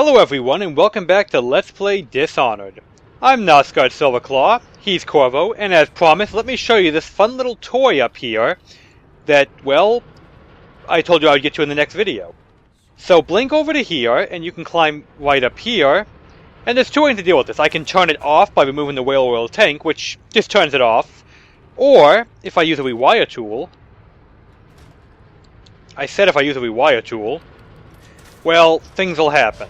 Hello everyone, and welcome back to Let's Play Dishonored. I'm Nosgard Silverclaw, he's Corvo, and as promised, let me show you this fun little toy up here that, well, I told you I would get to in the next video. So blink over to here, and you can climb right up here, and there's two ways to deal with this. I can turn it off by removing the whale oil tank, which just turns it off, or, if I use a rewire tool, well, things will happen.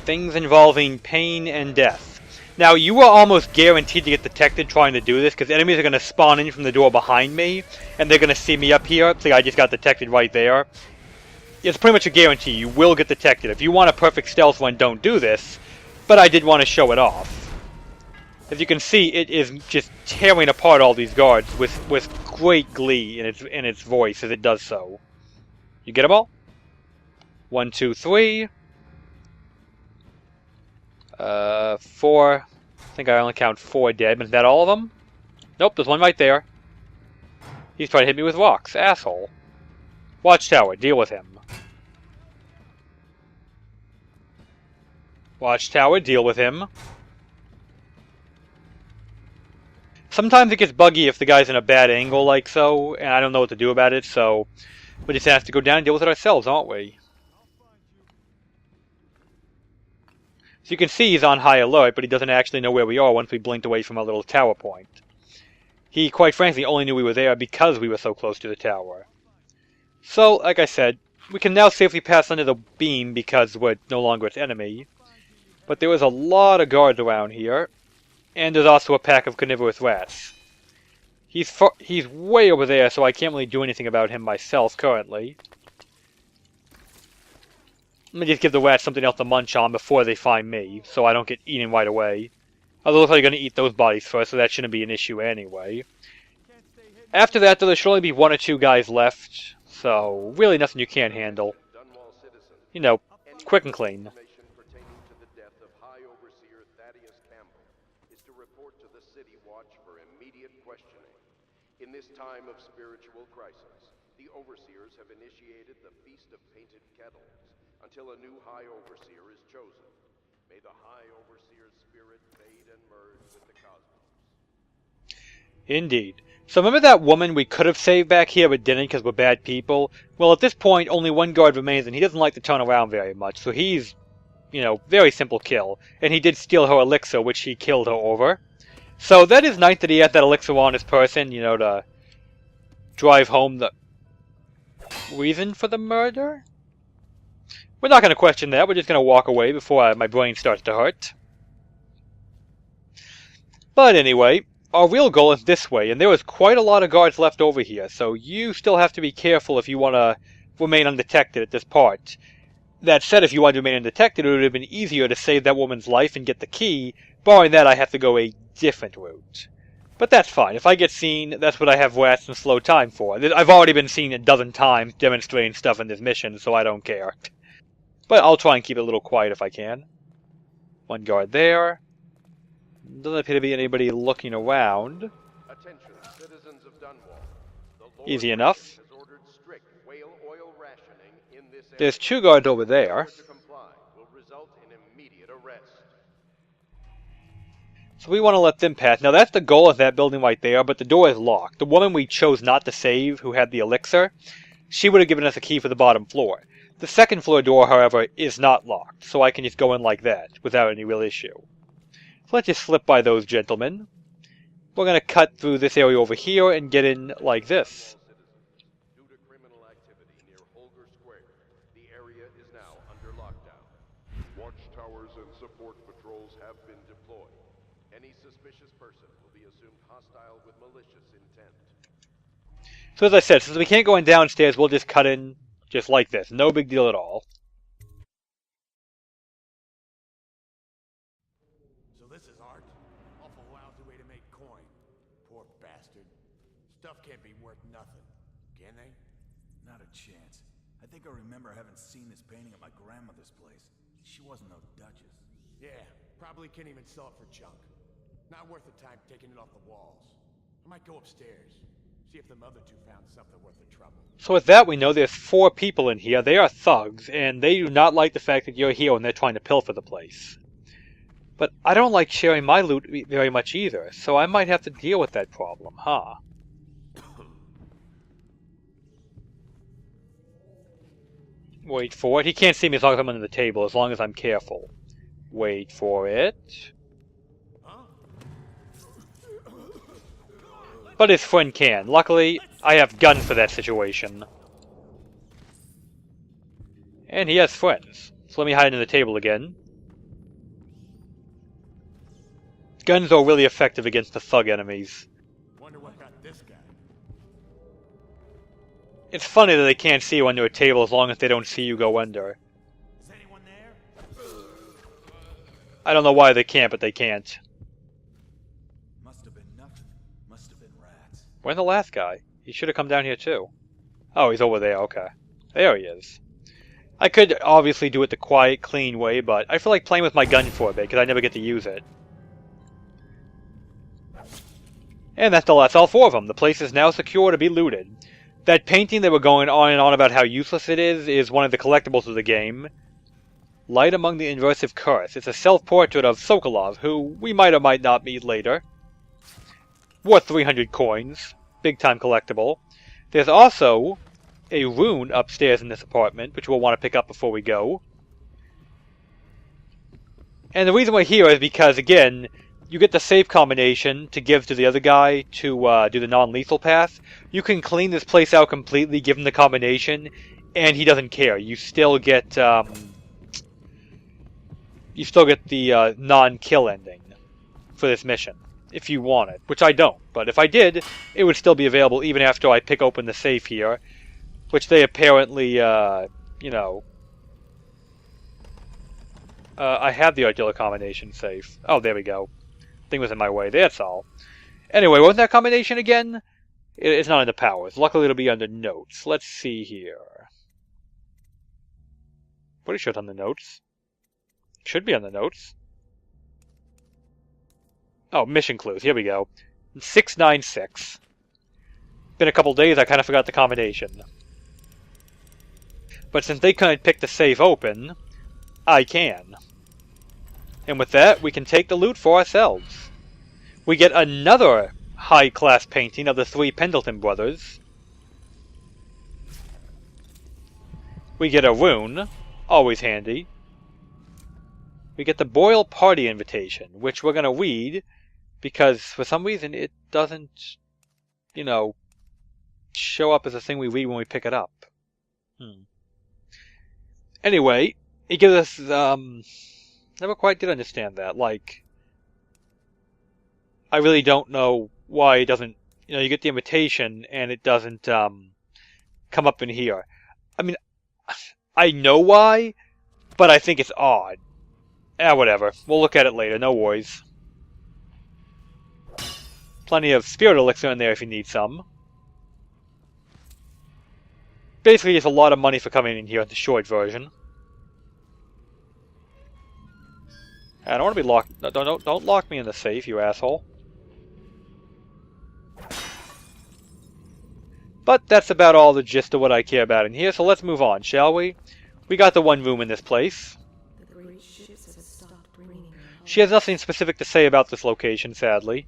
Things involving pain and death. Now, you are almost guaranteed to get detected trying to do this, because enemies are going to spawn in from the door behind me, and they're going to see me up here. See, I just got detected right there. It's pretty much a guarantee. You will get detected. If you want a perfect stealth run, don't do this, but I did want to show it off. As you can see, it is just tearing apart all these guards with great glee in its voice as it does so. You get them all? 1, 2, 3... 4. I think I only count 4 dead, but is that all of them? Nope, there's one right there. He's trying to hit me with rocks, asshole. Watchtower, deal with him. Watchtower, deal with him. Sometimes it gets buggy if the guy's in a bad angle like so, and I don't know what to do about it, so we just have to go down and deal with it ourselves, aren't we? So you can see he's on high alert, but he doesn't actually know where we are once we blinked away from our little tower point. He, quite frankly, only knew we were there because we were so close to the tower. So, like I said, we can now safely pass under the beam because we're no longer its enemy. But there was a lot of guards around here, and there's also a pack of carnivorous rats. He's way over there, so I can't really do anything about him myself currently. Let me just give the rats something else to munch on before they find me, so I don't get eaten right away. Although they're going to eat those bodies first, so that shouldn't be an issue anyway. After that, though, there should only be 1 or 2 guys left, so really nothing you can't handle. You know, quick and clean. In this time of spiritual crisis, the overseers have initiated the Feast of Painted Kettles until a new High Overseer is chosen. May the High Overseer's spirit fade and merge with the cosmos. Indeed. So remember that woman we could have saved back here but didn't because we're bad people? Well, at this point, only 1 guard remains and he doesn't like to turn around very much, so he's, you know, very simple kill. And he did steal her elixir, which he killed her over. So that is nice that he has that elixir on his person, you know, to drive home the reason for the murder? We're not going to question that, we're just going to walk away before my brain starts to hurt. But anyway, our real goal is this way, and there is quite a lot of guards left over here, so you still have to be careful if you want to remain undetected at this part. That said, if you want to remain undetected, it would have been easier to save that woman's life and get the key. Barring that, I have to go a different route. But that's fine. If I get seen, that's what I have rats and slow time for. I've already been seen a dozen times demonstrating stuff in this mission, so I don't care. But I'll try and keep it a little quiet if I can. 1 guard there. Doesn't appear to be anybody looking around. Attention, citizens of Dunwall. The Lord Easy enough. has ordered strict whale oil rationing in this area. There's 2 guards over there. To comply will result in immediate arrest. So we want to let them pass. Now that's the goal of that building right there, but the door is locked. The woman we chose not to save, who had the elixir, she would have given us a key for the bottom floor. The 2nd floor door, however, is not locked, so I can just go in like that, without any real issue. So let's just slip by those gentlemen. We're going to cut through this area over here and get in like this. Due to criminal activity near Holger Square, the area is now under lockdown. Watchtowers and support patrols have been deployed. Any suspicious person will be assumed hostile with malicious intent. So as I said, since we can't go in downstairs, we'll just cut in just like this. No big deal at all. So this is art? Awful lousy way to make coin. Poor bastard. Stuff can't be worth nothing, can they? Not a chance. I think I remember having seen this painting at my grandmother's place. She wasn't no duchess. Yeah, probably can't even sell it for junk. Not worth the time taking it off the walls. I might go upstairs. See if them other two found something worth the trouble. So with that, we know there's 4 people in here. They are thugs, and they do not like the fact that you're here when they're trying to pilfer the place. But I don't like sharing my loot very much either, so I might have to deal with that problem, huh? Wait for it. He can't see me as long as I'm under the table, as long as I'm careful. Wait for it. But his friend can. Luckily, I have guns for that situation. And he has friends. So let me hide under the table again. Guns are really effective against the thug enemies. Wonder what got this guy. It's funny that they can't see you under a table as long as they don't see you go under. Is anyone there? I don't know why they can't, but they can't. Must have been nothing. Must have been rats. Where's the last guy? He should have come down here too. Oh, he's over there, okay. There he is. I could obviously do it the quiet, clean way, but I feel like playing with my gun for a bit, because I never get to use it. And that's all 4 of them. The place is now secure to be looted. That painting they were going on and on about how useless it is one of the collectibles of the game. Light Among the Inversive Curse. It's a self-portrait of Sokolov, who we might or might not meet later. Worth 300 coins. Big-time collectible. There's also a rune upstairs in this apartment, which we'll want to pick up before we go. And the reason we're here is because, again, you get the save combination to give to the other guy to do the non-lethal path. You can clean this place out completely, give him the combination, and he doesn't care. You still get the non-kill ending for this mission, if you want it, which I don't. But if I did, it would still be available even after I pick open the safe here, which they apparently, I have the Artilla combination safe. Oh, there we go. Thing was in my way, that's all. Anyway, what was that combination again? It's not under powers. Luckily it'll be under notes. Let's see here. Pretty sure it's on the notes. Should be on the notes. Oh, mission clues. Here we go. 696. Been a couple days, I kind of forgot the combination. But since they couldn't pick the safe open, I can. And with that, we can take the loot for ourselves. We get another high-class painting of the 3 Pendleton brothers. We get a rune, always handy. We get the Boyle Party invitation, which we're going to read, because for some reason it doesn't, show up as a thing we read when we pick it up. Anyway, it gives us, never quite did understand that. Like, I really don't know why it doesn't, you get the invitation and it doesn't come up in here. I mean, I know why, but I think it's odd. Whatever. We'll look at it later, no worries. Plenty of spirit elixir in there if you need some. Basically, it's a lot of money for coming in here in the short version. I don't want to be locked. Don't lock me in the safe, you asshole. But that's about all the gist of what I care about in here, so let's move on, shall we? We got the one room in this place. She has nothing specific to say about this location, sadly.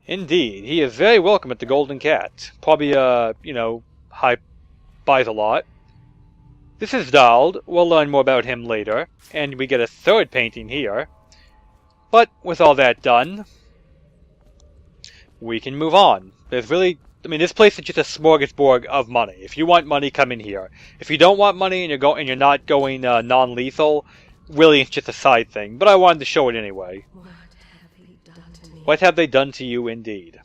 Indeed, he is very welcome at the Golden Cat. Probably, buys a lot. This is Dald. We'll learn more about him later. And we get a third painting here. But with all that done, we can move on. There's really... this place is just a smorgasbord of money. If you want money, come in here. If you don't want money and you're not going non-lethal, really it's just a side thing. But I wanted to show it anyway. What have they done to you, indeed?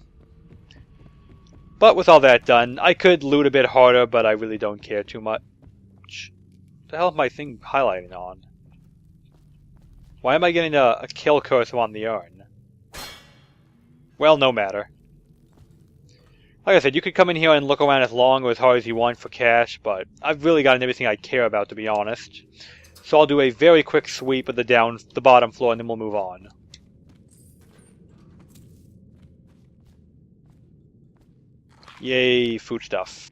But with all that done, I could loot a bit harder, but I really don't care too much. What the hell is my thing highlighting on? Why am I getting a kill cursor on the urn? Well, no matter. Like I said, you could come in here and look around as long or as hard as you want for cash, but I've really gotten everything I care about, to be honest. So I'll do a very quick sweep of the bottom floor, and then we'll move on. Yay, food stuff.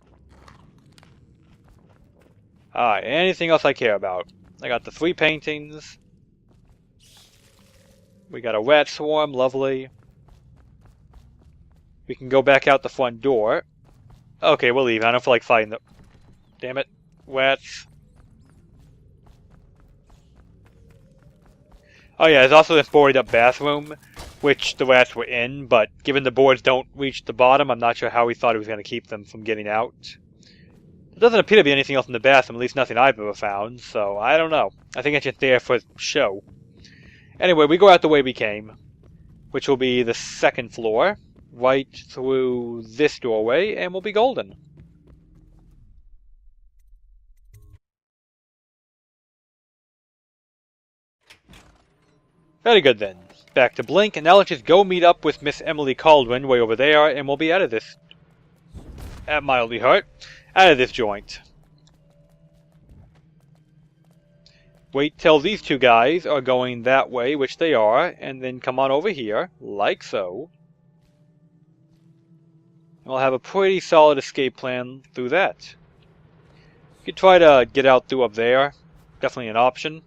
Alright, anything else I care about? I got the 3 paintings. We got a rat swarm, lovely. We can go back out the front door. Okay, we'll leave. I don't feel like fighting them. Damn it. Rats. Oh yeah, there's also this boarded up bathroom, which the rats were in, but given the boards don't reach the bottom, I'm not sure how he thought he was going to keep them from getting out. There doesn't appear to be anything else in the bathroom, at least nothing I've ever found, so I don't know. I think it's just there for show. Anyway, we go out the way we came, which will be the 2nd floor, right through this doorway, and we'll be golden. Very good then. Back to Blink, and now let's just go meet up with Miss Emily Caldwin way over there, and we'll be out of this. At mildly hurt. Out of this joint. Wait till these 2 guys are going that way, which they are, and then come on over here, like so. And we'll have a pretty solid escape plan through that. You could try to get out through up there. Definitely an option.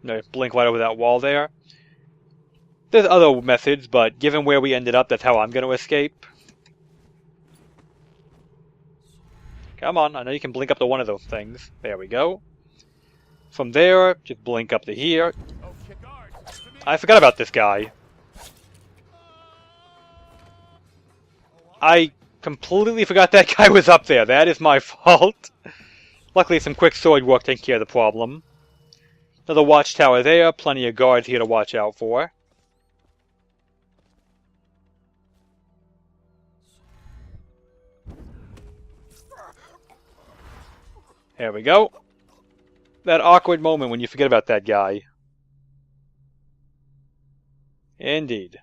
No, blink right over that wall there. There's other methods, but given where we ended up, that's how I'm going to escape. Come on, I know you can blink up to one of those things. There we go. From there, just blink up to here. I forgot about this guy. I completely forgot that guy was up there. That is my fault. Luckily, some quick sword work taking care of the problem. Another watchtower there. Plenty of guards here to watch out for. There we go. That awkward moment when you forget about that guy. Indeed.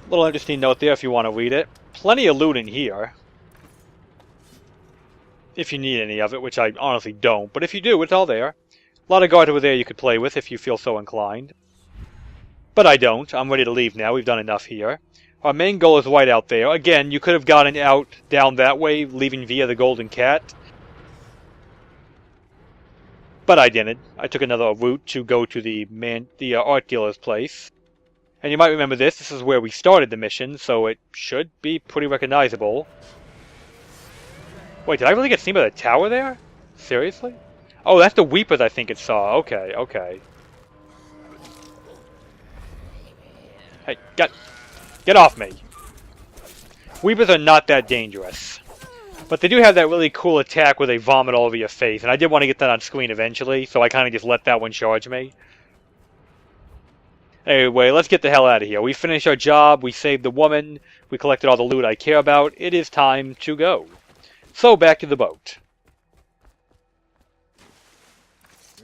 Little interesting note there if you want to read it. Plenty of loot in here. If you need any of it, which I honestly don't. But if you do, it's all there. A lot of guards over there you could play with if you feel so inclined. But I don't. I'm ready to leave now. We've done enough here. Our main goal is right out there. Again, you could have gotten out down that way, leaving via the Golden Cat. But I didn't. I took another route to go to the art dealer's place. And you might remember this. This is where we started the mission, so it should be pretty recognizable. Wait, did I really get seen by the tower there? Seriously? Oh, that's the Weepers I think it saw. Okay, okay. Hey, get off me. Weepers are not that dangerous. But they do have that really cool attack where they vomit all over your face. And I did want to get that on screen eventually, so I kind of just let that one charge me. Anyway, let's get the hell out of here. We finished our job, we saved the woman, we collected all the loot I care about. It is time to go. So, back to the boat.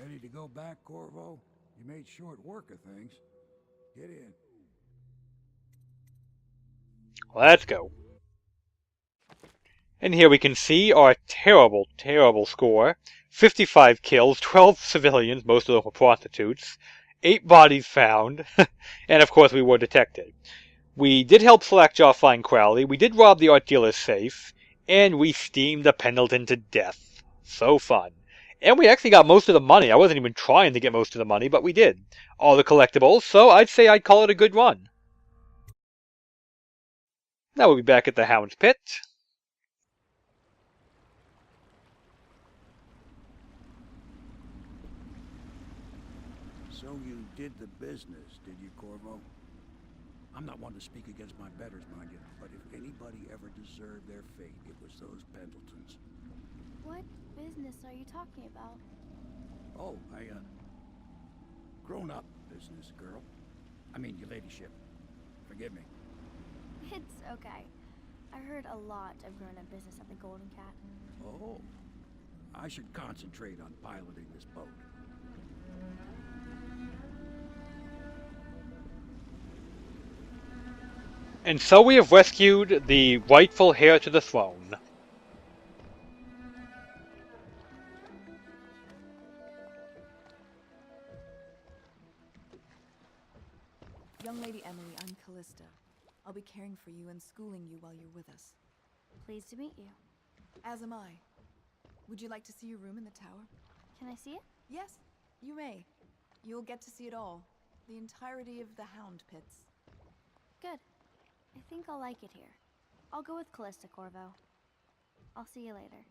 Ready to go back, Corvo? You made short work of things. Get in. Let's go. And here we can see our terrible, terrible score. 55 kills, 12 civilians, most of them were prostitutes. 8 bodies found, and of course we were detected. We did help Slackjaw find Crowley, we did rob the art dealer's safe, and we steamed a Pendleton to death. So fun. And we actually got most of the money. I wasn't even trying to get most of the money, but we did. All the collectibles, so I'd say I'd call it a good run. Now we'll be back at the Hound's Pit. So you did the business, did you, Corvo? I'm not one to speak against my betters, mind you, but if anybody ever deserved their fate, it was those Pendletons. What business are you talking about? Oh, grown-up business, girl. I mean, your ladyship. Forgive me. It's okay. I heard a lot of grown-up business at the Golden Cat. Oh. I should concentrate on piloting this boat. And so we have rescued the rightful heir to the throne. Young Lady Emily, I'm Callista. I'll be caring for you and schooling you while you're with us. Pleased to meet you. As am I. Would you like to see your room in the tower? Can I see it? Yes, you may. You'll get to see it all. The entirety of the Hound Pits. Good. I think I'll like it here. I'll go with Callista, Corvo. I'll see you later.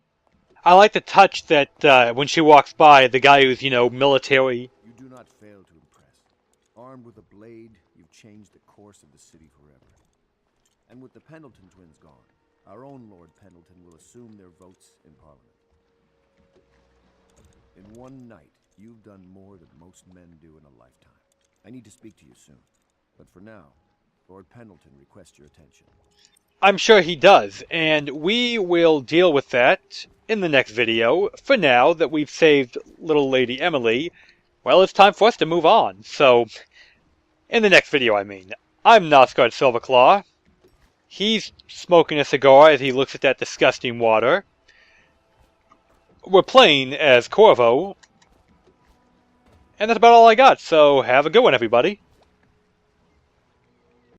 I like the touch that when she walks by, the guy who's, military. You do not fail to impress. Armed with a blade, you've changed the course of the city forever. And with the Pendleton twins gone, our own Lord Pendleton will assume their votes in Parliament. In one night, you've done more than most men do in a lifetime. I need to speak to you soon. But for now, Lord Pendleton requests your attention. I'm sure he does, and we will deal with that in the next video. For now, that we've saved little Lady Emily, well, it's time for us to move on. So, in the next video, I mean. I'm Nosgard Silverclaw. He's smoking a cigar as he looks at that disgusting water. We're playing as Corvo. And that's about all I got, so have a good one, everybody.